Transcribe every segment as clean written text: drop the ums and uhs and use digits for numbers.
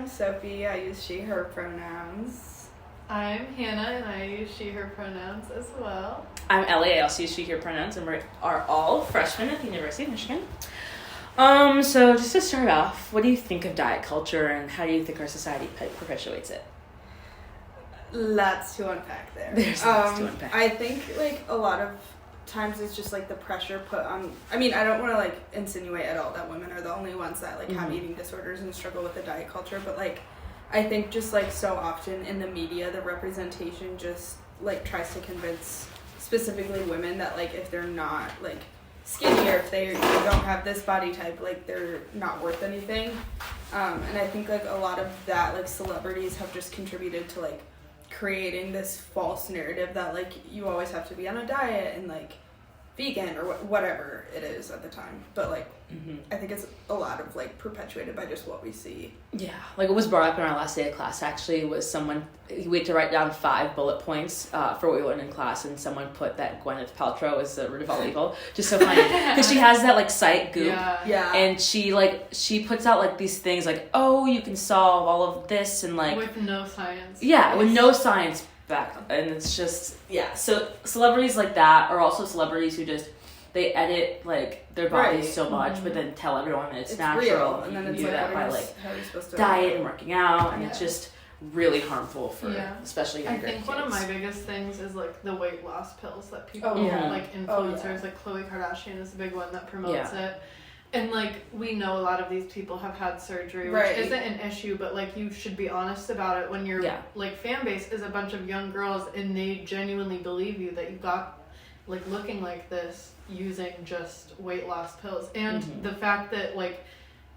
I'm Sophie. I use she, her pronouns. I'm Hannah, and I use she, her pronouns as well. I'm Ellie. I also use she, her pronouns, and we are all freshmen at the University of Michigan. So just to start off, what do you think of diet culture, and how do you think our society perpetuates it? Lots to unpack there. There's lots to unpack. I think, like, a lot of times it's just, like, the pressure put on... I mean, I don't want to, like, insinuate at all that women are the only ones that, like, have eating disorders and struggle with the diet culture, but, like, I think just, like, so often in the media, the representation just, like, tries to convince specifically women that, like, if they're not, like, skinny or if they don't have this body type, like, they're not worth anything. And I think, like, a lot of that, like, celebrities have just contributed to, like, creating this false narrative that, like, you always have to be on a diet and, like, vegan or whatever it is at the time. But, like, I think it's a lot of, like, perpetuated by just what we see. Yeah, like, what was brought up in our last day of class actually was we had to write down 5 bullet points for what we learned in class, and someone put that Gwyneth Paltrow is the root of all evil. Just so funny, because she has that, like, site Goop, and she puts out, like, these things like, oh, you can solve all of this, and, like, with no science. Yeah, with no science back, and it's just So celebrities like that are also celebrities who just they edit, like, their bodies so much, but then tell everyone that it's natural. Real. And you then can it's do like, that by, like, how are you supposed to diet and working out, and it's just really harmful for especially younger kids. I think one of my biggest things is, like, the weight loss pills that people like influencers, like Khloe Kardashian is a big one that promotes it. And, like, we know a lot of these people have had surgery, which isn't an issue, but, like, you should be honest about it when your like, fan base is a bunch of young girls and they genuinely believe you that you got, like, looking like this using just weight loss pills. And the fact that, like,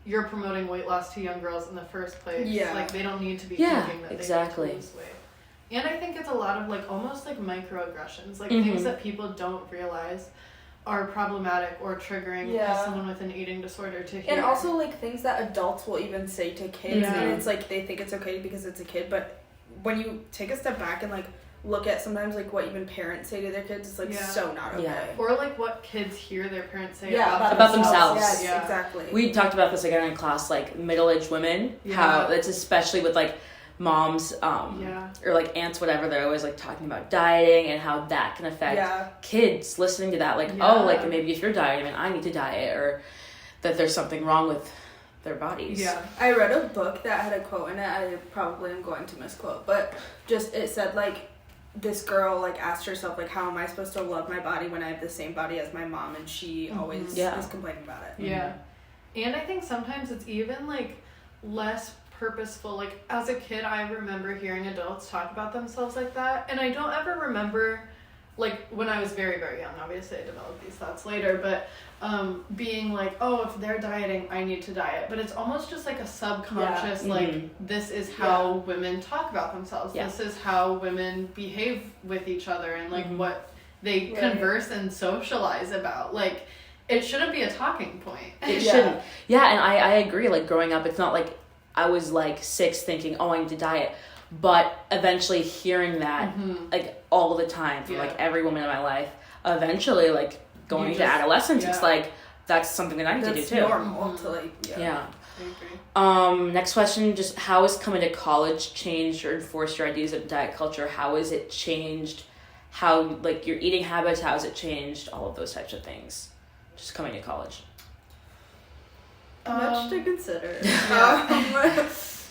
you're promoting weight loss to young girls in the first place, like, they don't need to be thinking that they need to lose weight. And I think it's a lot of, like, almost, like, microaggressions, like, things that people don't realize are problematic or triggering as someone with an eating disorder to hear. And also, like, things that adults will even say to kids, and it's like they think it's okay because it's a kid, but when you take a step back and, like, look at sometimes, like, what even parents say to their kids, it's, like, so not okay. Or, like, what kids hear their parents say about themselves. Yes, exactly. We talked about this again in class, like, middle-aged women, how it's especially with, like, moms or, like, aunts, whatever, they're always, like, talking about dieting and how that can affect kids listening to that, like, oh, like, maybe if you're dieting, I need to diet, or that there's something wrong with their bodies. I read a book that had a quote in it. I probably am going to misquote, but just it said, like, this girl, like, asked herself, like, how am I supposed to love my body when I have the same body as my mom, and she always is complaining about it. And I think sometimes it's even, like, less purposeful. Like, as a kid, I remember hearing adults talk about themselves like that, and I don't ever remember, like, when I was very, very young, obviously I developed these thoughts later, but being like, oh, if they're dieting, I need to diet. But it's almost just like a subconscious, like, this is how women talk about themselves. This is how women behave with each other, and, like, what they converse and socialize about. Like, it shouldn't be a talking point. It shouldn't. Yeah, and I agree. Like, growing up, it's not like I was, like, 6 thinking, oh, I need to diet. But eventually hearing that, like, all the time from, like, every woman in my life, eventually, like, going into adolescence, it's like, that's something that I need to do too. That's normal to, like, I agree. Next question, just how has coming to college changed or enforced your ideas of diet culture? How has it changed how, like, your eating habits? How has it changed all of those types of things? Just coming to college. Much to consider.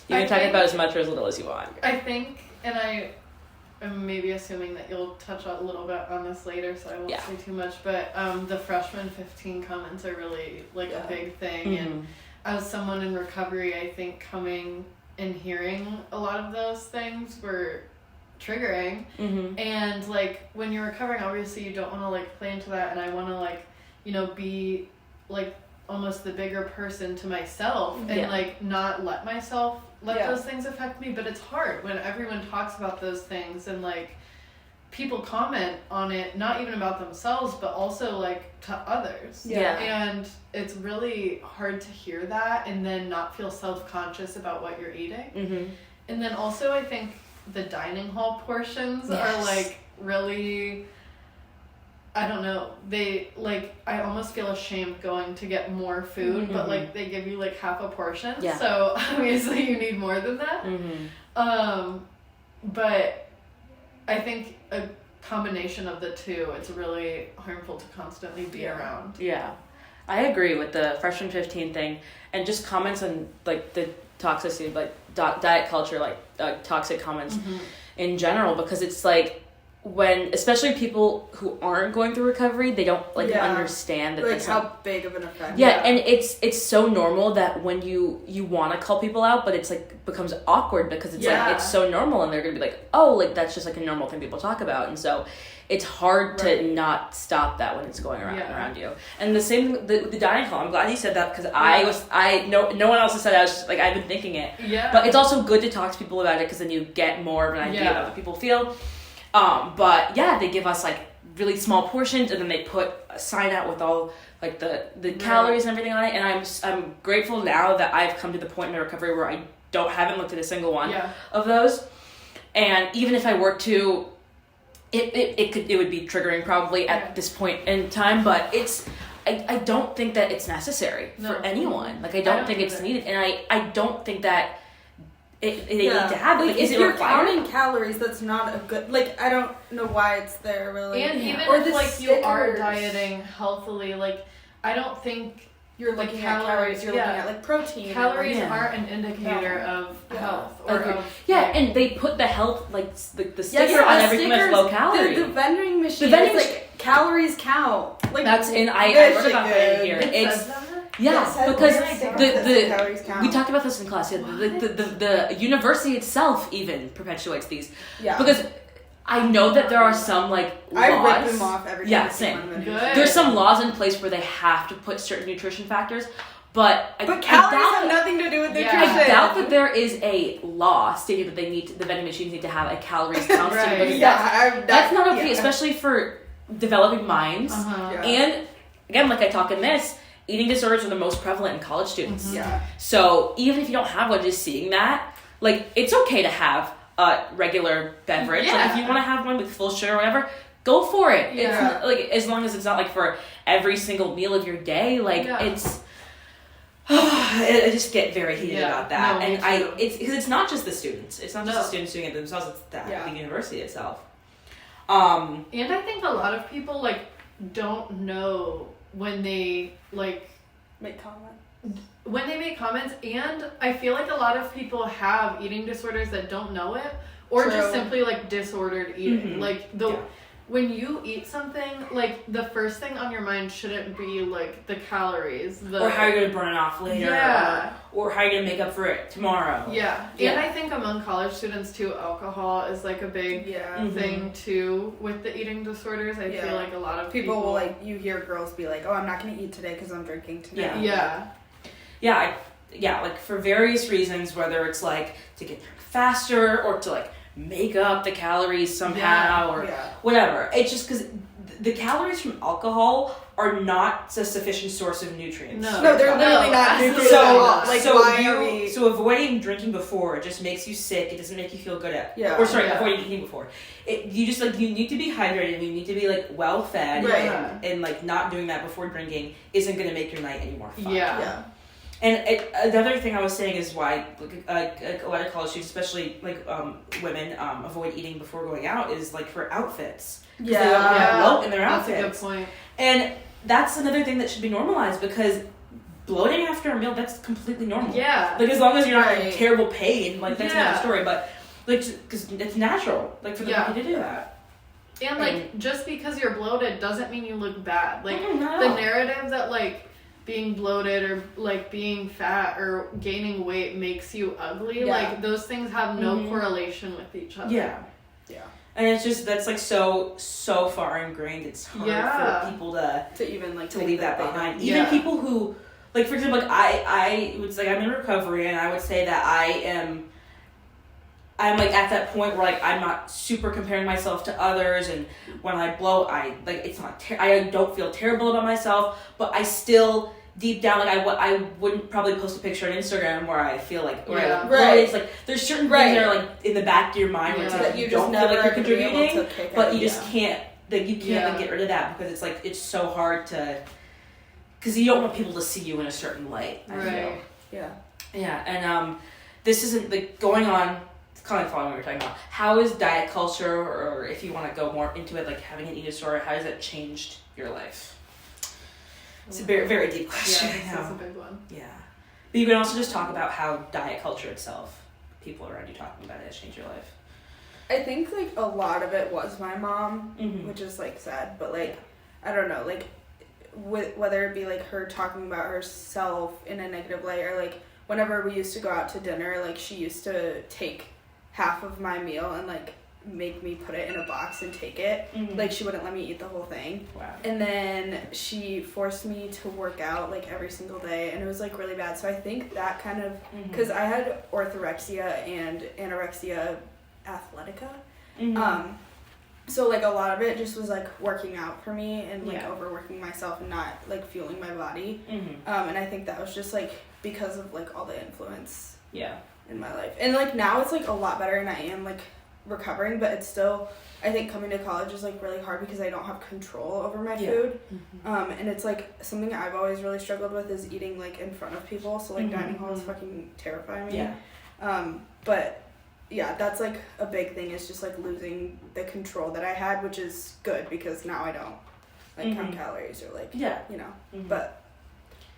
You can talk about as much or as little as you want. I think, and I am maybe assuming that you'll touch a little bit on this later, so I won't say too much, but the freshman 15 comments are really, like, a big thing, and as someone in recovery, I think coming and hearing a lot of those things were triggering, and, like, when you're recovering, obviously you don't want to, like, play into that, and I want to, like, you know, be, like, almost the bigger person to myself, and like, not let myself let those things affect me. But it's hard when everyone talks about those things, and, like, people comment on it, not even about themselves, but also, like, to others. And it's really hard to hear that and then not feel self-conscious about what you're eating. And then also, I think the dining hall portions are, like, really I don't know, they, like, I almost feel ashamed going to get more food, but, like, they give you, like, half a portion, so obviously you need more than that. But I think a combination of the two, it's really harmful to constantly be around. Yeah. I agree with the freshman 15 thing, and just comments on, like, the toxicity, like, diet culture, like, toxic comments in general, because it's, like, when, especially people who aren't going through recovery, they don't, like, understand that, like, how big of an effect. And it's so normal that when you want to call people out, but it's, like, becomes awkward because it's, like, it's so normal, and they're gonna be like, oh, like, that's just, like, a normal thing people talk about, and so it's hard to not stop that when it's going around you. And the same, the dining hall, I'm glad you said that, because no one else has said that. I was just, like, I've been thinking it. Yeah. But it's also good to talk to people about it, because then you get more of an idea of how people feel. But yeah, they give us, like, really small portions, and then they put a sign out with all, like, the calories and everything on it. And I'm grateful now that I've come to the point in my recovery where I haven't looked at a single one of those. And even if I were to, it would be triggering probably at this point in time, but I don't think that it's necessary for anyone. Like, I don't think it's needed, and I don't think that they need to have it. Like, is if it you're required? counting calories, that's not a good, like, I don't know why it's there, really. And even or if, like, you are dieting healthily, like, I don't think you're looking at calories, you're looking at, like, protein. Calories aren't an indicator of health. Or and they put the health, like, the sticker on everything that's low calorie. The vending machine is, like, calories count. Like, that's in, I wrote about that in here. Because we talked about this in class. The university itself even perpetuates these. Yeah. Because I know that there are some, like, laws. I rip them off every time. Yeah, same. There's some laws in place where they have to put certain nutrition factors, but calories have nothing to do with nutrition. I doubt that there is a law stating that the vending machines need to have a calories count. That's not okay, especially for developing minds. And again, like I talk in this, eating disorders are the most prevalent in college students. So even if you don't have one, just seeing that, like, it's okay to have a regular beverage. Like, if you want to have one with full sugar or whatever, go for it. It's not, like, as long as it's not, like, for every single meal of your day. Like, it's I just get very heated about that. It's because it's not just the students. It's not just the students doing it themselves. It's the university itself. And I think a lot of people, like, don't know when they, like, make comments. When they make comments, and I feel like a lot of people have eating disorders that don't know it, or just simply, like, disordered eating. Like, when you eat something, like, the first thing on your mind shouldn't be, like, the calories. Or how you're going to burn it off later. Or how you're going to make up for it tomorrow. And I think among college students, too, alcohol is, like, a big thing, too, with the eating disorders. I feel like a lot of people will, like, you hear girls be like, oh, I'm not going to eat today because I'm drinking tonight. Like, for various reasons, whether it's, like, to get drunk faster or to, like, make up the calories somehow or whatever. It's just because the calories from alcohol are not a sufficient source of nutrients. No, they're literally not nutrients at all. Like, so avoiding drinking before, it just makes you sick. It doesn't make you feel good avoiding eating before. You just, like, you need to be hydrated and you need to be, like, well fed. And like, not doing that before drinking isn't going to make your night any more fun. And another thing I was saying is why, like, a lot of college students, especially, like, women, avoid eating before going out is, like, for outfits. They don't want to bloat in their outfits. That's a good point. And that's another thing that should be normalized, because bloating after a meal, that's completely normal. Like, as long as you're not in terrible pain, like, that's another story. But, like, because it's natural, like, for the body to do that. And, like, just because you're bloated doesn't mean you look bad. Like, the narrative that, like, being bloated or, like, being fat or gaining weight makes you ugly, like, those things have no correlation with each other. And it's just, that's, like, so far ingrained, it's hard for people to even, like, to leave that behind. Even people who, like, for example, like, I would say, I'm in recovery, and I would say that I'm, like, at that point where, like, I'm not super comparing myself to others, and when I bloat, it's not, I don't feel terrible about myself, but I still, deep down, like, I wouldn't probably post a picture on Instagram where I feel like, it's like, there's certain things that are, like, in the back of your mind where it's like, you don't feel like you're contributing, but you just can't like you can't like, get rid of that because it's like it's so hard to, because you don't want people to see you in a certain light. I feel. Yeah, and this isn't like going on. It's kind of following what we were talking about. How is diet culture, or if you want to go more into it, like having an eating disorder, how has that changed your life? It's a very, very deep question. Yeah, that's a big one. Yeah. But you can also just talk about how diet culture itself, people around you talking about it, has changed your life. I think, like, a lot of it was my mom, Mm-hmm. which is, like, sad. But, like, I don't know, like, whether it be, like, her talking about herself in a negative light or, like, whenever we used to go out to dinner, like, she used to take half of my meal and, like, make me put it in a box and take it. Mm-hmm. Like, she wouldn't let me eat the whole thing. Wow. And then she forced me to work out, like, every single day, and it was, like, really bad. So I think that kind of, because I had orthorexia and anorexia athletica. Mm-hmm. So, like, a lot of it just was, like, working out for me and, like, Yeah. overworking myself and not, like, fueling my body. Mm-hmm. And I think that was just, like, because of, like, all the influence Yeah. in my life. And, like, now it's, like, a lot better and I am, like, recovering, but it's still, I think coming to college is, like, really hard because I don't have control over my food. Mm-hmm. And it's, like, something I've always really struggled with is eating, like, in front of people. So, like, dining halls fucking terrify me. Yeah. But yeah, that's, like, a big thing is just, like, losing the control that I had, which is good because now I don't, like, count calories or, like, you know, but,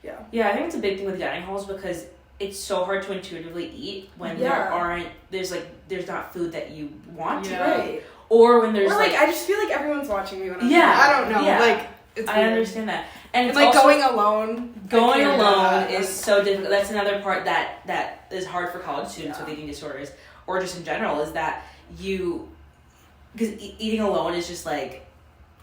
yeah. Yeah, I think it's a big thing with dining halls because it's so hard to intuitively eat when there's not food that you want to Right. or when there's, or, like, I just feel like everyone's watching me when I'm I don't know, yeah. like, it's I weird. understand that. And it's like, also, going alone. Going I can't do alone that. is so difficult. That's another part that is hard for college students with eating disorders, or just in general, is that because eating alone is just like,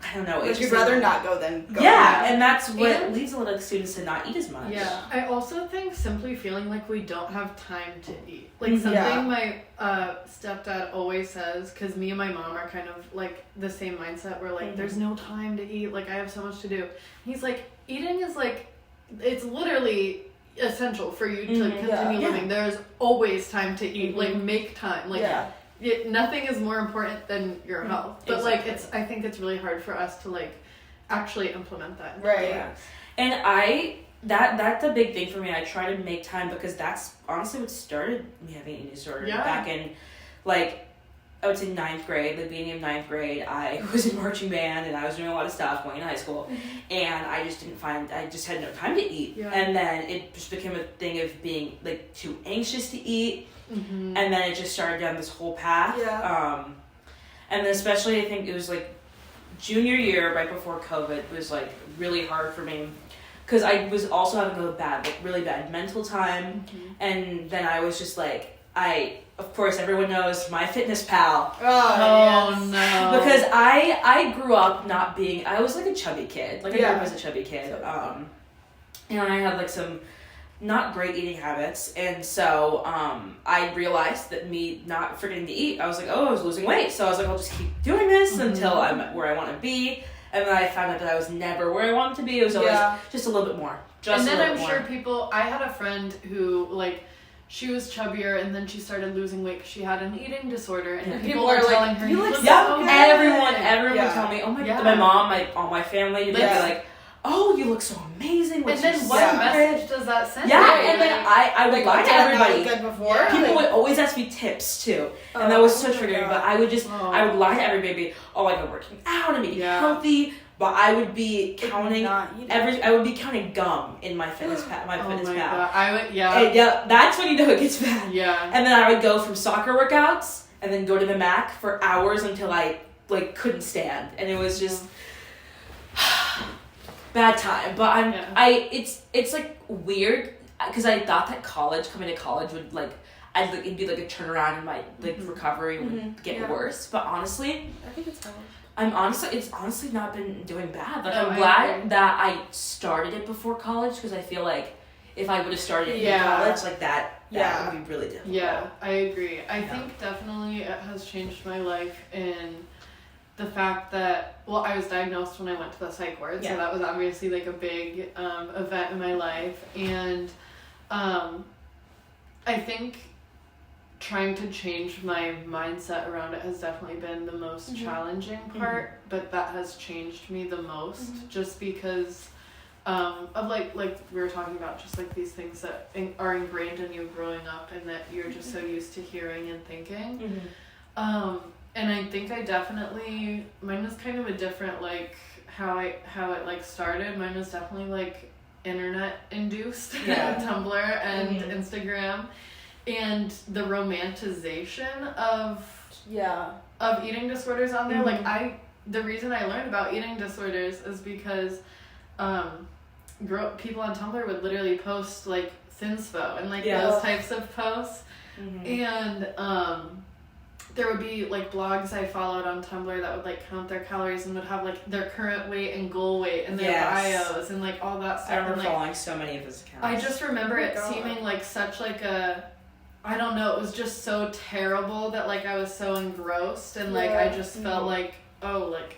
I don't know. Like, it's you'd just rather like, not go than go. Yeah, and that's what leads a lot of students to not eat as much. Yeah, I also think simply feeling like we don't have time to eat. Like something my stepdad always says, because me and my mom are kind of like the same mindset. We're like, there's no time to eat. Like, I have so much to do. He's like, eating is like, it's literally essential for you to continue living. There's always time to eat. Like, make time. Like, nothing is more important than your health. But like, I think it's really hard for us to like actually implement that. Right. Yeah. And that's a big thing for me. I try to make time because that's honestly what started me having an eating disorder. Back in, like, I would say 9th grade, the beginning of 9th grade, I was in marching band and I was doing a lot of stuff going to high school. And I just had no time to eat. Yeah. And then it just became a thing of being like too anxious to eat. And then it just started down this whole path. Yeah. And then especially I think it was like junior year, right before COVID, was like really hard for me. Because I was also having really bad mental time. And then I was just like, of course, everyone knows MyFitnessPal. Oh, no. Because I grew up not being, I was like a chubby kid. Like, I grew up as a chubby kid. And I had like some not great eating habits. And so I realized that me not forgetting to eat, I was like, I was losing weight. So I was like, I'll just keep doing this until I'm where I want to be. And then I found out that I was never where I wanted to be. It was always just a little bit more. And then I'm sure I had a friend who, like, she was chubbier and then she started losing weight because she had an eating disorder. And people were telling her, you look so good. Everyone tell me, oh my God, my mom, all my family, they'd be like, oh, you look so amazing. And then what message does that send? And then I would lie to everybody. Good before. People would always ask me tips too, and that was so triggering. But I would lie to everybody. Oh, like I'm working out, I'm eating healthy. But I would be counting I would be counting gum in my FitnessPal. That's when you know it gets bad. Yeah. And then I would go from soccer workouts and then go to the Mac for hours until I like couldn't stand, and it was just. Bad time, but it's like weird because I thought that coming to college would like it'd be like a turnaround in my like recovery would get worse, but honestly I think it's it's honestly not been doing bad. Like I'm glad that I started it before college because I feel like if I would have started it in college like that would be really difficult. Yeah, I agree. I think definitely it has changed my life in the fact that, I was diagnosed when I went to the psych ward, so that was obviously like a big event in my life, and I think trying to change my mindset around it has definitely been the most challenging part, but that has changed me the most, just because of like we were talking about, just like these things that are ingrained in you growing up and that you're just so used to hearing and thinking. And I think I definitely, mine was kind of a different, like how it like started. Mine was definitely like internet induced, Tumblr and Instagram, and the romanticization of eating disorders on there. Like the reason I learned about eating disorders is because people on Tumblr would literally post like thinspo and like those types of posts, and there would be like blogs I followed on Tumblr that would like count their calories and would have like their current weight and goal weight and their bios and like all that stuff. I remember and, like, following so many of his accounts. I just remember it seeming like such like a, I don't know, it was just so terrible that like I was so engrossed and like I just felt like, oh, like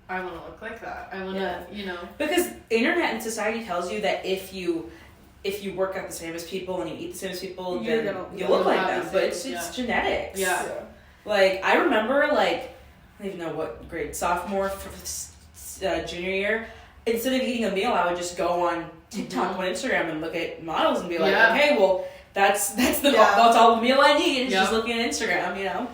I want to look like that. I want to, you know. Because internet and society tells you that if you work out the same as people and you eat the same as people, then you look like them. But it's genetics. Yeah. Like, I remember, like, I don't even know what grade, sophomore, junior year, instead of eating a meal, I would just go on TikTok, on Instagram, and look at models and be like, okay, well, that's all the meal I need, is just looking at Instagram, you know?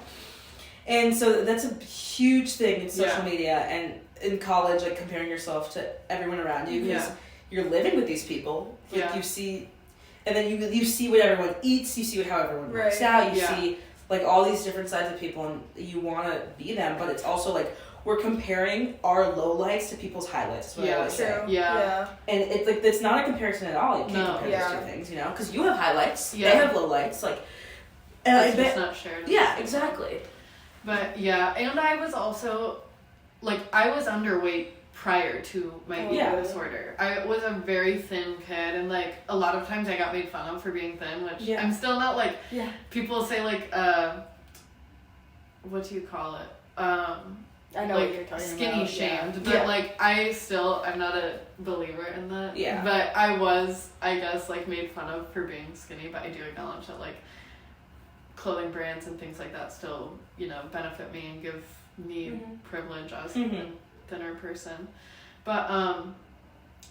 And so that's a huge thing in social media, and in college, like, comparing yourself to everyone around you, because you're living with these people. Like, you see, and then you see what everyone eats, you see how everyone works out, you see like all these different sides of people, and you want to be them, but it's also like we're comparing our lowlights to people's highlights. Is what I always say. And it's like it's not a comparison at all. You can't compare those two things, you know, because you have highlights, they have lowlights, like. It's just not shared. Yeah, exactly. But and I was also like I was underweight prior to my eating disorder. I was a very thin kid, and like a lot of times I got made fun of for being thin, which I'm still not like. People say like what do you call it? I know like what you're talking skinny about. shamed, but like I'm not a believer in that. Yeah. But I was, I guess, like made fun of for being skinny, but I do acknowledge that like clothing brands and things like that still, you know, benefit me and give me privilege as a thinner person. But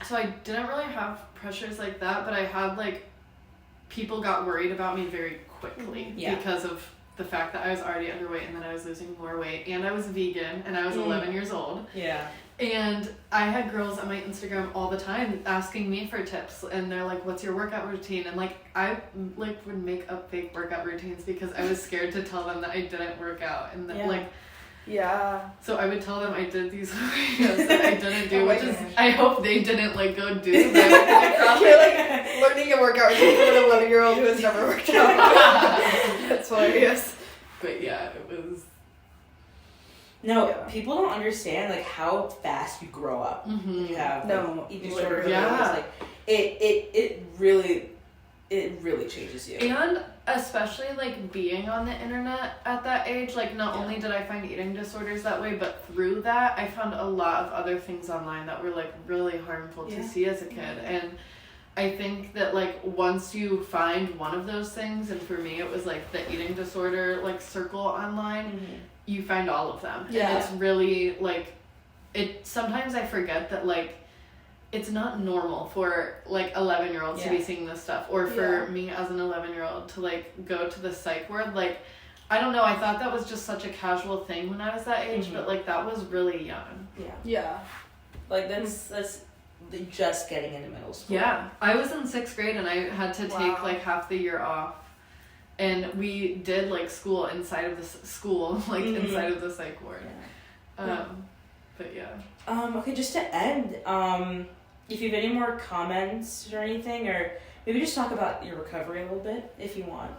so I didn't really have pressures like that, but I had like people got worried about me very quickly because of the fact that I was already underweight and then I was losing more weight, and I was vegan and I was 11 years old. And I had girls on my Instagram all the time asking me for tips, and they're like, what's your workout routine? And like I like would make up fake workout routines because I was scared to tell them that I didn't work out, and that like so I would tell them I did these videos that I didn't do, which is I hope they didn't like go do them. You're like learning a workout routine for an 11-year-old who has never worked out. That's hilarious. But it was. No, people don't understand like how fast you grow up when you have eating disorder. Like it really changes you. And especially like being on the internet at that age, like not only did I find eating disorders that way, but through that I found a lot of other things online that were like really harmful to see as a kid. And I think that like once you find one of those things, and for me it was like the eating disorder like circle online, you find all of them. And it's really like sometimes I forget that like it's not normal for like 11-year-olds to be seeing this stuff, or for me as an 11-year-old to like go to the psych ward. Like I don't know, I thought that was just such a casual thing when I was that age, but like that was really young. Like that's just getting into middle school. I was in 6th grade and I had to take like half the year off, and we did like school inside of the school, like inside of the psych ward. But okay, just to end, if you have any more comments or anything, or maybe just talk about your recovery a little bit if you want.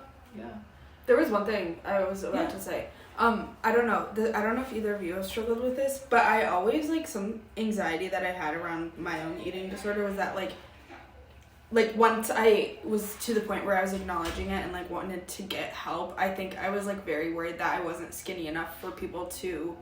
There was one thing I was about to say. I don't know if either of you have struggled with this, but I always like some anxiety that I had around my own eating disorder was that like once I was to the point where I was acknowledging it and like wanted to get help, I think I was like very worried that I wasn't skinny enough for people to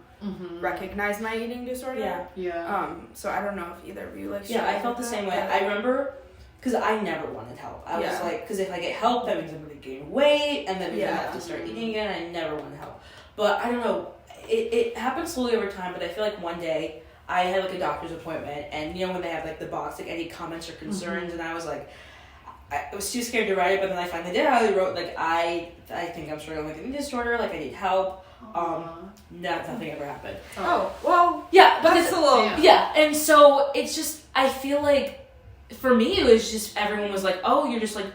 recognize my eating disorder. Yeah. So I don't know if either of you like. Yeah, I felt the same way. I remember because I never wanted help. I was like, because if I get help, that means I'm going to gain weight, and then I have to start eating again. I never wanted help. But I don't know, it happened slowly over time, but I feel like one day I had like a doctor's appointment, and you know when they have like the box, like any comments or concerns, and I was like, I was too scared to write it, but then I finally did. I wrote like, I think I'm struggling with an eating disorder, like I need help. Nothing ever happened. Oh, well, yeah, that's a little, and so it's just, I feel like for me it was just, everyone was like, oh, you're just like,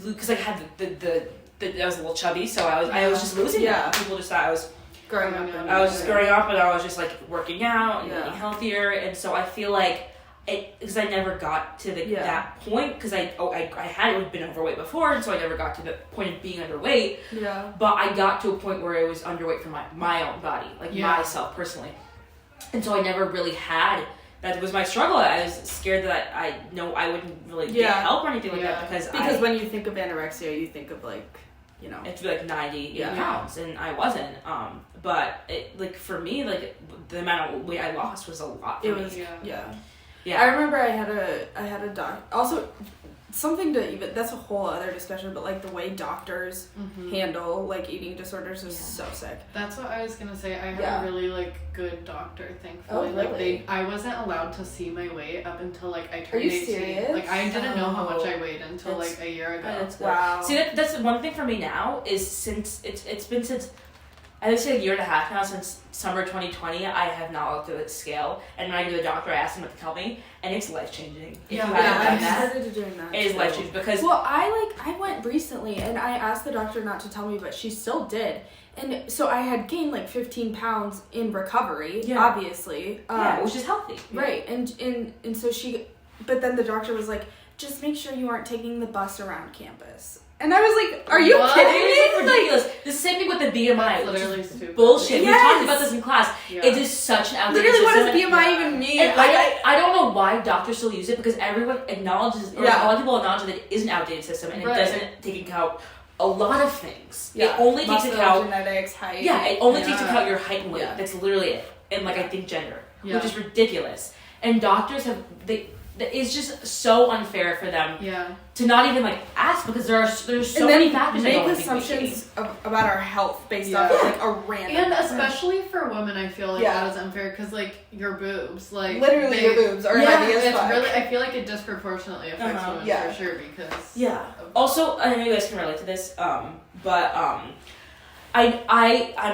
because I had I was a little chubby, so I was just losing it. People just thought I was growing up. I was just growing up, and I was just like working out and eating healthier, and so I feel like because I never got to that point, because I had been overweight before, and so I never got to the point of being underweight. Yeah. But I got to a point where I was underweight for my own body, like myself personally, and so I never really had. That was my struggle. I was scared that I wouldn't really get help or anything like that, because when you think of anorexia, you think of like, you know, it's like 90 pounds, and I wasn't. But it, like, for me, like, the amount of weight I lost was a lot for me. Yeah. I remember I had a doc. Also, something to even, that's a whole other discussion, but like the way doctors handle like eating disorders is so sick. That's what I was gonna say. I had a really like good doctor, thankfully. Oh, really? Like I wasn't allowed to see my weight up until like I turned 18. Are you serious? Like I didn't know how much I weighed until like a year ago. Wow. See, that's one thing for me now is, since it's been since I would say a year and a half now, since summer 2020, I have not looked at the scale. And when I go to the doctor, I ask him what to tell me, and it's life-changing. I started doing that. It is life-changing because... Well, I went recently, and I asked the doctor not to tell me, but she still did. And so I had gained like 15 pounds in recovery, obviously. Which is healthy. Right. And so she... But then the doctor was like, just make sure you aren't taking the bus around campus. And I was like, are you kidding me? It's ridiculous. The same thing with the BMI. Literally stupid. Bullshit. We talked about this in class. Yeah. It is such an outdated system. Literally, what does BMI even mean? And I don't know why doctors still use it, because everyone acknowledges, or a lot of people acknowledge that it is an outdated system, and it doesn't take into account a lot of things. Yeah. It only takes into account genetics, height. Yeah, it only takes into account your height and weight. Yeah. That's literally it. And like I think gender, which is ridiculous. And doctors have it's just so unfair for them to not even like ask, because there's so many factors that make assumptions about our health based off of like a random and especially for women. I feel like that is unfair, because like your boobs, like literally your boobs are heavy as fuck. Really, I feel like it disproportionately affects women for sure, because also, I know you guys can relate to this, but I'm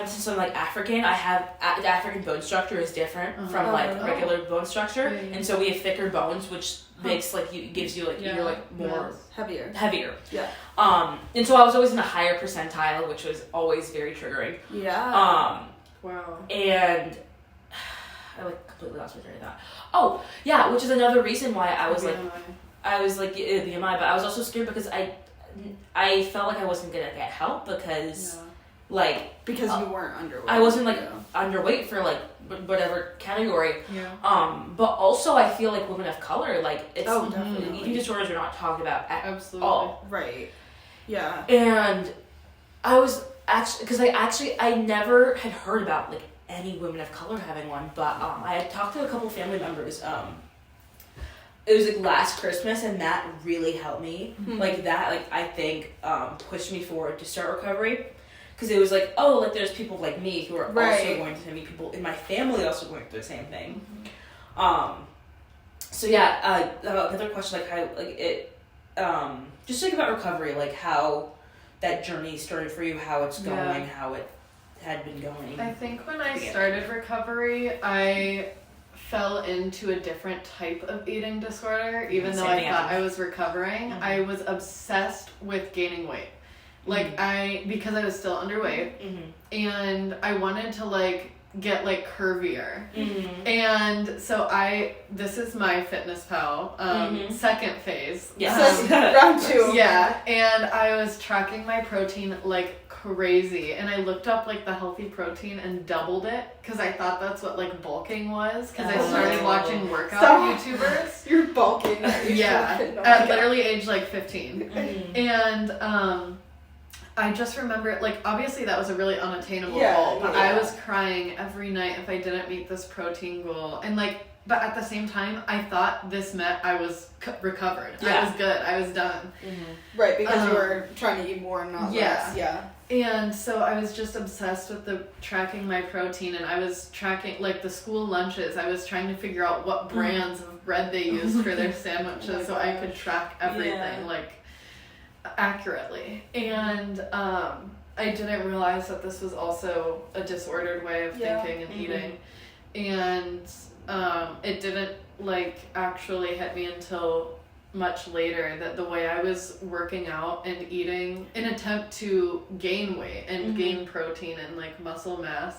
since I'm like African, I have the African bone structure is different from like regular bone structure, and so we have thicker bones, which makes like gives you like you're like more heavier. Yeah. And so I was always in the higher percentile, which was always very triggering. Yeah. Wow. And I like completely lost my train of thought. Oh yeah, which is another reason why I was like BMI, but I was also scared because I felt like I wasn't gonna get help because. Because you weren't underweight. I wasn't underweight for like whatever category. Yeah. But also I feel like women of color, like it's definitely. Eating disorders are not talked about at all. Right. Yeah. And I was actually, because I never had heard about like any women of color having one, but I had talked to a couple family members. It was like last Christmas, and that really helped me. Like that, like I think pushed me forward to start recovery. Because it was like, oh, like there's people like me who are also going to meet people in my family also going through the same thing. So yeah, another question, like how, like it, just like about recovery, like how that journey started for you, how it's going, how it had been going. I think when I started recovery, I fell into a different type of eating disorder, even though I thought I was recovering. I was obsessed with gaining weight. Like because I was still underweight, and I wanted to like get like curvier, and so this is my MyFitnessPal second phase, round 2, and I was tracking my protein like crazy, and I looked up like the healthy protein and doubled it, because I thought that's what like bulking was, because I started watching workout YouTubers. You're bulking at literally age like 15, and I just remember, like, obviously that was a really unattainable goal, but I was crying every night if I didn't meet this protein goal. And, like, but at the same time, I thought this meant I was recovered. Yeah. I was good. I was done. Right, because you were trying to eat more and not less. Yeah. And so I was just obsessed with tracking my protein, and I was tracking like the school lunches. I was trying to figure out what brands of bread they used for their sandwiches, so I could track everything like accurately. And I didn't realize that this was also a disordered way of thinking and eating, and it didn't like actually hit me until much later that the way I was working out and eating in an attempt to gain weight and gain protein and like muscle mass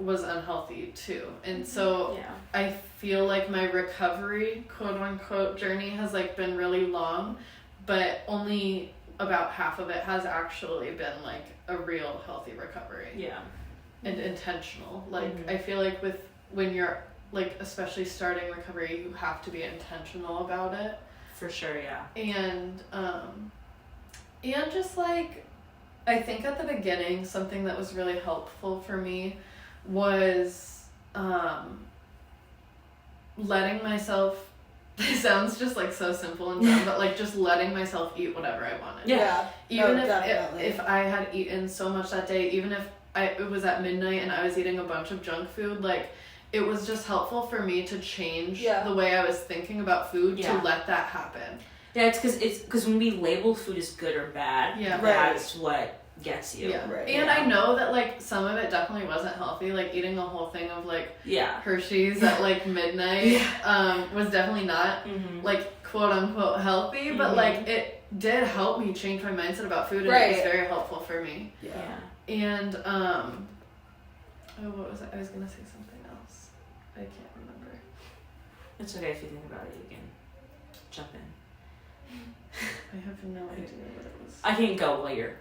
was unhealthy too. And so I feel like my recovery quote unquote journey has like been really long, but only about half of it has actually been like a real healthy recovery and intentional. Like I feel like when you're like especially starting recovery, you have to be intentional about it. For sure, yeah. And just like I think at the beginning something that was really helpful for me was letting myself, this sounds just like so simple and dumb, but like just letting myself eat whatever I wanted. Even if I had eaten so much that day, even if it was at midnight and I was eating a bunch of junk food, like it was just helpful for me to change the way I was thinking about food to let that happen. Yeah, it's because when we label food as good or bad, that's what gets you. Yeah. Right. And I know that like some of it definitely wasn't healthy. Like eating a whole thing of like Hershey's at like midnight was definitely not like quote unquote healthy, but like it did help me change my mindset about food, and it was very helpful for me. And what was it? I was gonna say something else. I can't remember. It's okay if you think about it. You can jump in. I have no idea what it was. I can go while you're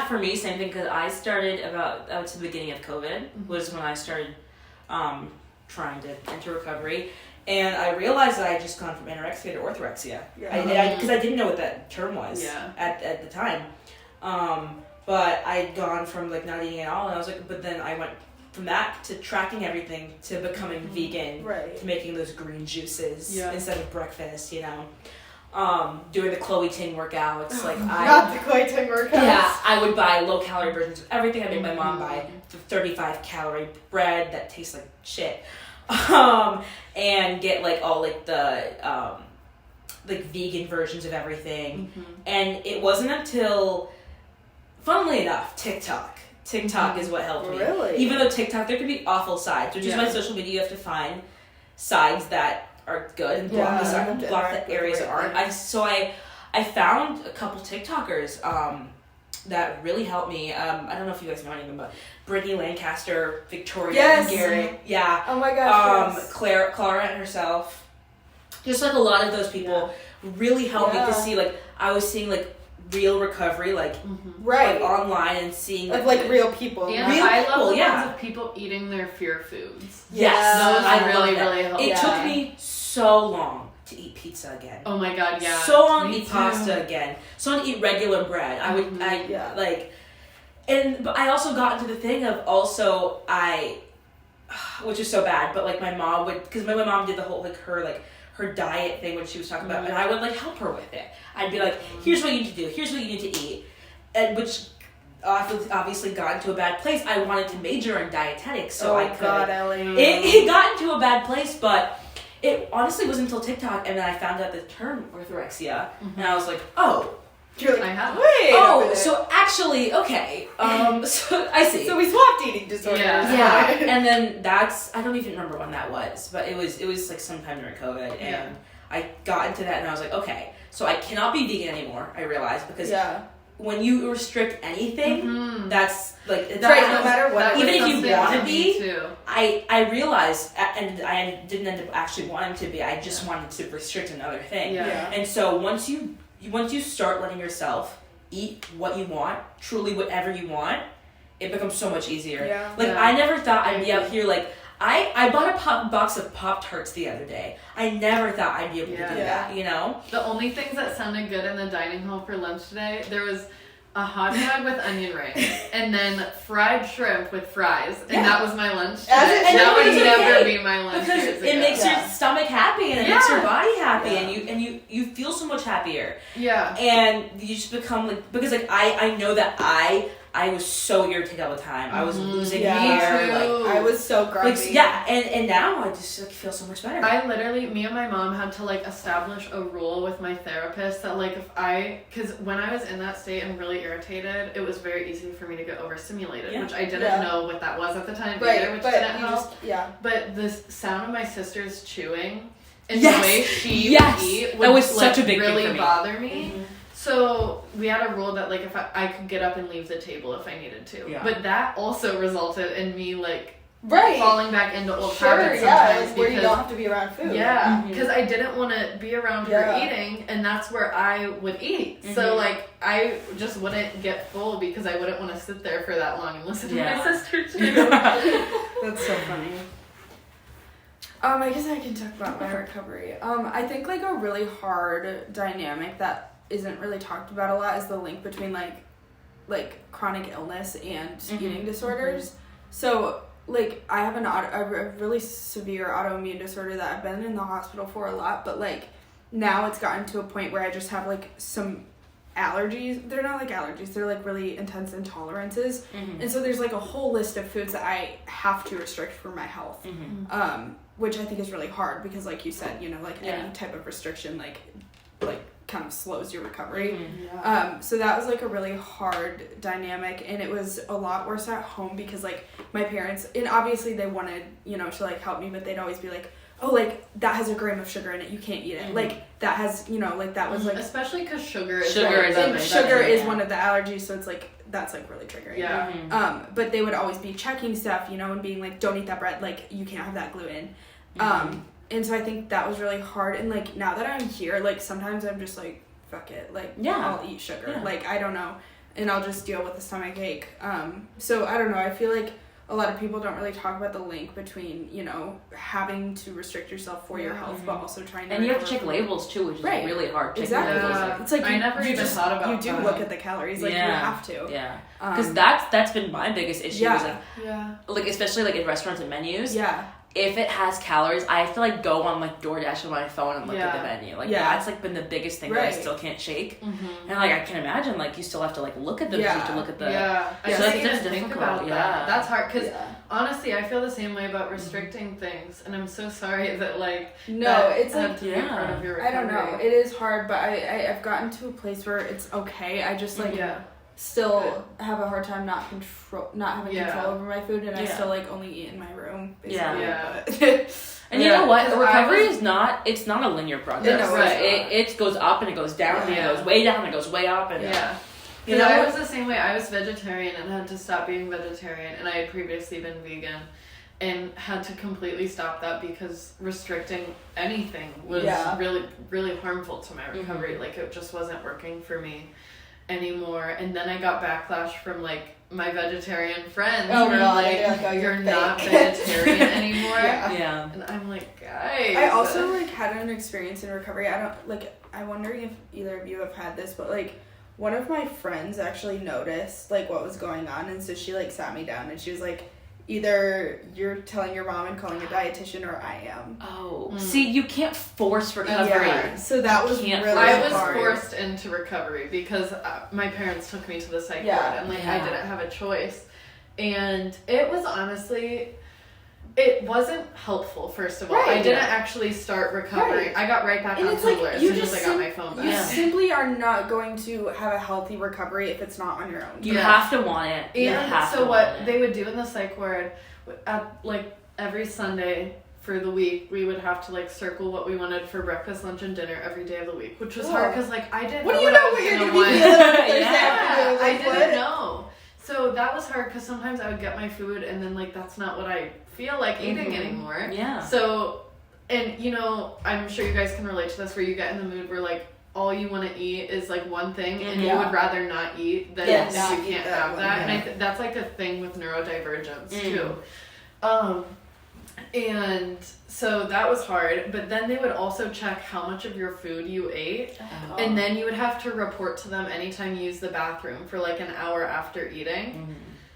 for me, same thing, because I started about to the beginning of COVID was when I started trying to enter recovery, and I realized that I had just gone from anorexia to orthorexia. Because I didn't know what that term was at the time. But I'd gone from like not eating at all, and I was like, but then I went from that to tracking everything to becoming vegan, to making those green juices instead of breakfast, you know. Doing the Chloe Ting workouts, not the Chloe Ting workouts. Yeah, I would buy low calorie versions of everything. I made my mom buy the 35 calorie bread that tastes like shit, and get like all like the like vegan versions of everything. And it wasn't until, funnily enough, TikTok is what helped me. Really? Even though TikTok, there could be awful sides, which is my social media. You have to find sides that are good and block the areas that aren't. I found a couple TikTokers that really helped me. I don't know if you guys know any of them, but Brittany Lancaster, Victoria, and Garrett. Yeah. Oh my gosh. Clara and herself. Just like a lot of those people really helped me to see, like, I was seeing like real recovery, like like online, and seeing like real people. And real I love the ones of people eating their fear foods. Yes, those really helped. It took me so long to eat pizza again. Oh my god, yeah. So long to eat pasta again. So long to eat regular bread. But I also got into the thing of which is so bad, but like my mom would, because my mom did the whole her diet thing when she was talking about, and I would like help her with it. I'd be like, here's what you need to do, here's what you need to eat, and which obviously got into a bad place. I wanted to major in dietetics, so I could. God, Ellie. It got into a bad place, but it honestly wasn't until TikTok, and then I found out the term orthorexia, and I was like, oh. You're like, I have. Wait. So actually, okay. So I see. So we swapped eating disorders. Yeah. And then I don't even remember when that was, but it was like sometime during COVID, and I got into that, and I was like, okay, so I cannot be vegan anymore. I realized, because when you restrict anything, that's like it's right. No matter what, even if you want to be, I realized, and I didn't end up actually wanting to be. I just wanted to restrict another thing. And so once you start letting yourself eat what you want, truly whatever you want, it becomes so much easier. I never thought I'd be out here like. I bought a box of Pop-Tarts the other day. I never thought I'd be able to do that, you know? The only things that sounded good in the dining hall for lunch today, there was a hot dog with onion rings, and then fried shrimp with fries, and that was my lunch. That would never be my lunch. Because it makes your stomach happy and it makes your body happy, and you feel so much happier. Yeah. And you just become like, because like I know that I was so irritated all the time. I was losing hair. Like I was so grumpy. Like, and now I just like feel so much better. Me and my mom had to like establish a rule with my therapist that like because when I was in that state and really irritated, it was very easy for me to get overstimulated, which I didn't know what that was at the time either, which didn't help. But the sound of my sister's chewing and the way she would eat would, that was like, such a big really thing for me. bother me. Mm-hmm. So we had a rule that like if I could get up and leave the table if I needed to. Yeah. But that also resulted in me like falling back into old habits sometimes. Where you don't have to be around food. Yeah, because I didn't want to be around her eating, and that's where I would eat. Mm-hmm. So like I just wouldn't get full because I wouldn't want to sit there for that long and listen to my sister too. That's so funny. I guess I can talk about my recovery. I think like a really hard dynamic that isn't really talked about a lot is the link between like chronic illness and eating disorders. So like I have a really severe autoimmune disorder that I've been in the hospital for a lot, but like now it's gotten to a point where I just have like some allergies. They're not like allergies, they're like really intense intolerances. And so there's like a whole list of foods that I have to restrict for my health. Which I think is really hard because like you said, you know, like any type of restriction like kind of slows your recovery. So that was like a really hard dynamic, and it was a lot worse at home because like my parents, and obviously they wanted, you know, to like help me, but they'd always be like, oh, like that has a gram of sugar in it, you can't eat it. Like that has, you know, like that was like, especially because sugar is one of the allergies, so it's like that's like really triggering. But they would always be checking stuff, you know, and being like, don't eat that bread, like you can't have that gluten. And so I think that was really hard, and like now that I'm here, like sometimes I'm just like, fuck it, like I'll eat sugar, like I don't know, and I'll just deal with the stomach ache. So I don't know, I feel like a lot of people don't really talk about the link between, you know, having to restrict yourself for your health, but also trying to. And you have to check labels too, which is really hard. It's like I never even thought about you do that. Look at the calories, like you have to. Because that's been my biggest issue. Is like especially like in restaurants and menus. If it has calories, I have to like go on like DoorDash on my phone and look at the menu. Like that's like been the biggest thing that I still can't shake. And like I can imagine like you still have to like look at them. You have to look at the. I so didn't that's even think about that. That's hard because honestly, I feel the same way about restricting things, and I'm so sorry that like it's had like to be part of your recovery. I don't know. It is hard, but I've gotten to a place where it's okay. I just like still have a hard time not having control over my food, and I still like only eat in my room. Basically. And you know what? Recovery is not. It's not a linear process. No, it goes up and it goes down and it goes way down and it goes way up and You know, I was the same way. I was vegetarian and had to stop being vegetarian, and I had previously been vegan and had to completely stop that because restricting anything was really, really harmful to my recovery. Like, it just wasn't working for me anymore. And then I got backlash from, like, my vegetarian friends who were like, you're not vegetarian anymore. And I'm like, guys. I also, like, had an experience in recovery. I'm wondering if either of you have had this, but, like, one of my friends actually noticed, like, what was going on, and so she, like, sat me down, and she was like, either you're telling your mom and calling a dietitian, or I am. Oh. See, you can't force recovery. Yeah. So that was really I was hard. forced into recovery because my parents took me to the psych ward, and, like, I didn't have a choice. And it was honestly... It wasn't helpful, first of all. I didn't actually start recovering. I got right back on Tumblr as soon as I got my phone back. You simply are not going to have a healthy recovery if it's not on your own. You have to want it. And so what they would do in the psych ward, like every Sunday for the week, we would have to like circle what we wanted for breakfast, lunch, and dinner every day of the week, which was hard because like I didn't know what I was going to want. I didn't know. So that was hard because sometimes I would get my food and then like that's not what I feel like eating anymore. So, and you know, I'm sure you guys can relate to this where you get in the mood where like all you want to eat is like one thing and you would rather not eat than if you can't have that. And that's like a thing with neurodivergence too. And so that was hard, but then they would also check how much of your food you ate, and then you would have to report to them anytime you used the bathroom for like an hour after eating.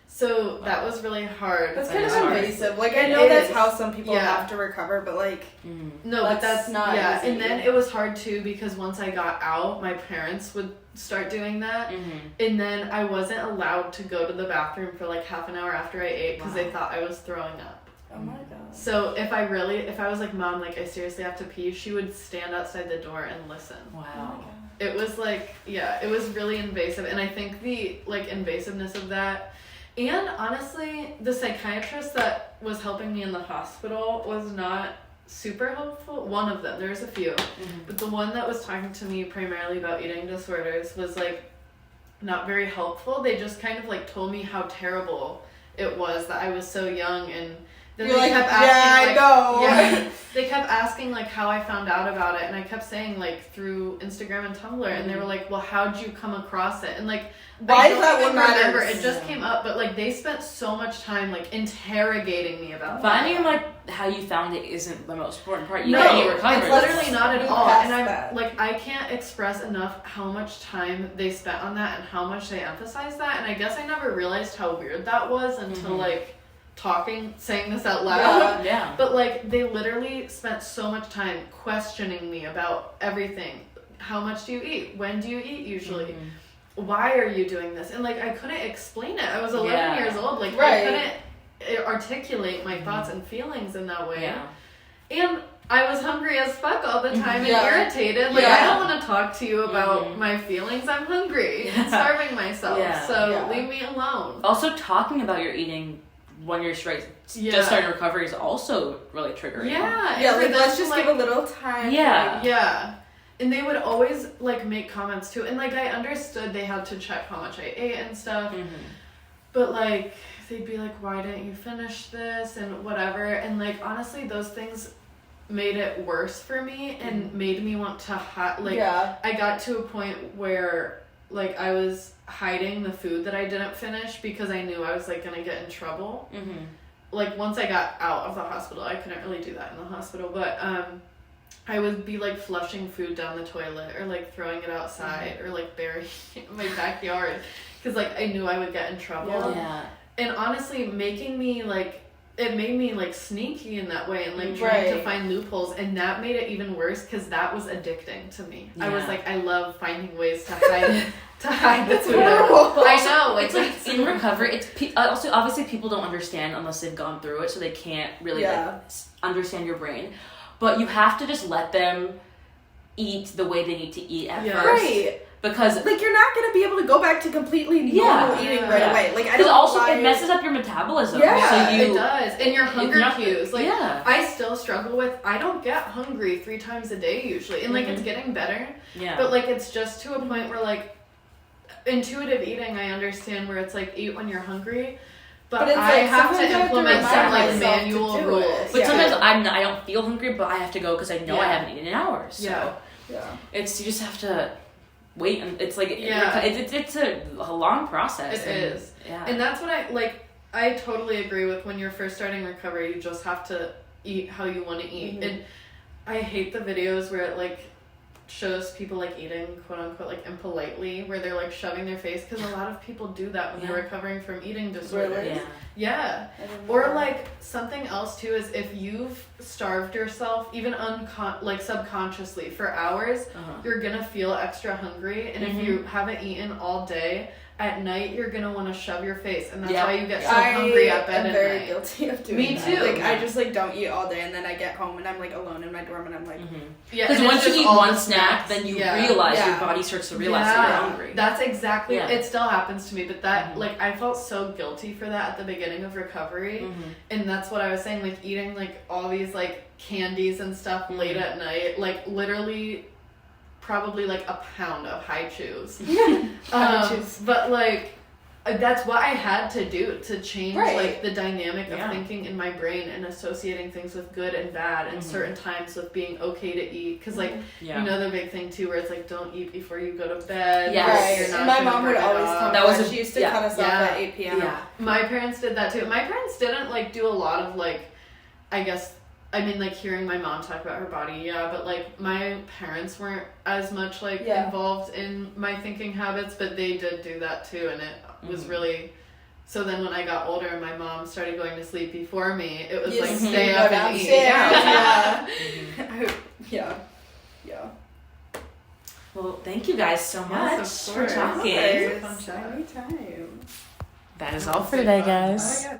So that was really hard. That's kind of invasive. Like, I know that's how some people have to recover, but like, no, but that's not easy. And then it was hard too, because once I got out, my parents would start doing that, and then I wasn't allowed to go to the bathroom for like half an hour after I ate, because they thought I was throwing up. Oh my god. So if I was like, Mom, like I seriously have to pee, she would stand outside the door and listen. Wow. It was like, it was really invasive, and I think the like invasiveness of that, and honestly, the psychiatrist that was helping me in the hospital was not super helpful. One of them, there's a few, but the one that was talking to me primarily about eating disorders was like not very helpful. They just kind of like told me how terrible it was that I was so young, and then you're they like, kept asking, I know. Yeah, they kept asking like how I found out about it, and I kept saying like through Instagram and Tumblr, and they were like, well, how'd you come across it? And like, why I is that don't what even remember. matters? It just came up, but like they spent so much time like interrogating me about Finding like how you found it isn't the most important part. You no, get you recovered. it's literally not at all. And I'm that. like, I can't express enough how much time they spent on that and how much they emphasized that. And I guess I never realized how weird that was until like saying this out loud. Yeah. But like they literally spent so much time questioning me about everything. How much do you eat? When do you eat usually? Why are you doing this? And like I couldn't explain it. I was 11 years old. Like I couldn't articulate my thoughts and feelings in that way. Yeah. And I was hungry as fuck all the time and irritated. Like I don't want to talk to you about my feelings. I'm hungry and starving myself. So leave me alone. Also, talking about your eating when you're just starting recovery is also really triggering. Yeah, like let's just give a little time. Yeah. And they would always like make comments too, and like I understood they had to check how much I ate and stuff, but like they'd be like, why didn't you finish this and whatever, and like honestly those things made it worse for me and made me want to I got to a point where like I was hiding the food that I didn't finish because I knew I was like gonna get in trouble. Like once I got out of the hospital, I couldn't really do that in the hospital, but I would be like flushing food down the toilet or like throwing it outside or like burying it in my backyard because like I knew I would get in trouble. And honestly, it made me like sneaky in that way and like trying to find loopholes, and that made it even worse because that was addicting to me. I was like, I love finding ways to hide the food. I know, it's like in recovery, it's also obviously people don't understand unless they've gone through it, so they can't really like understand your brain. But you have to just let them eat the way they need to eat at first. Right. Because like you're not gonna be able to go back to completely normal eating right away. Like it messes up your metabolism. Yeah, so it does. And your hunger cues. Like I still struggle with. I don't get hungry 3 times a day usually, and like it's getting better. Yeah. But like it's just to a point where like intuitive eating, I understand where it's like eat when you're hungry. But I have to implement some like manual rules. But sometimes I don't feel hungry, but I have to go because I know I haven't eaten in hours. So it's you just have to wait, and it's like it's a long process. It is. Yeah. And that's what I totally agree with. When you're first starting recovery, you just have to eat how you want to eat. And I hate the videos where it like shows people like eating quote unquote like impolitely, where they're like shoving their face, because a lot of people do that when they're recovering from eating disorders. Or like something else too is if you've starved yourself even subconsciously for hours, you're gonna feel extra hungry, and if you haven't eaten all day, at night you're gonna want to shove your face, and that's why you get so hungry at bed at night. I'm very guilty of doing Me that. too. Like I just like don't eat all day, and then I get home and I'm like alone in my dorm, and I'm like because once you eat one snack, then you realize your body starts to realize that you're hungry. That's exactly it. Still happens to me, but that like I felt so guilty for that at the beginning of recovery, and that's what I was saying, like eating like all these like candies and stuff late at night, like literally probably like a pound of high chews. But like that's what I had to do to change like the dynamic of thinking in my brain and associating things with good and bad, and certain times with being okay to eat, because like you know the big thing too where it's like don't eat before you go to bed. And my mom would always tell me she used to cut us off at 8 p.m. My parents did that too. My parents didn't like do a lot of like I guess, I mean, like, hearing my mom talk about her body, yeah, but, like, my parents weren't as much, like, involved in my thinking habits, but they did do that, too, and it was really... So then when I got older and my mom started going to sleep before me, it was, like, stay up and eat. Yeah. Yeah. Well, thank you guys so much Yes, of for course. talking. Anytime. That is all for today, guys.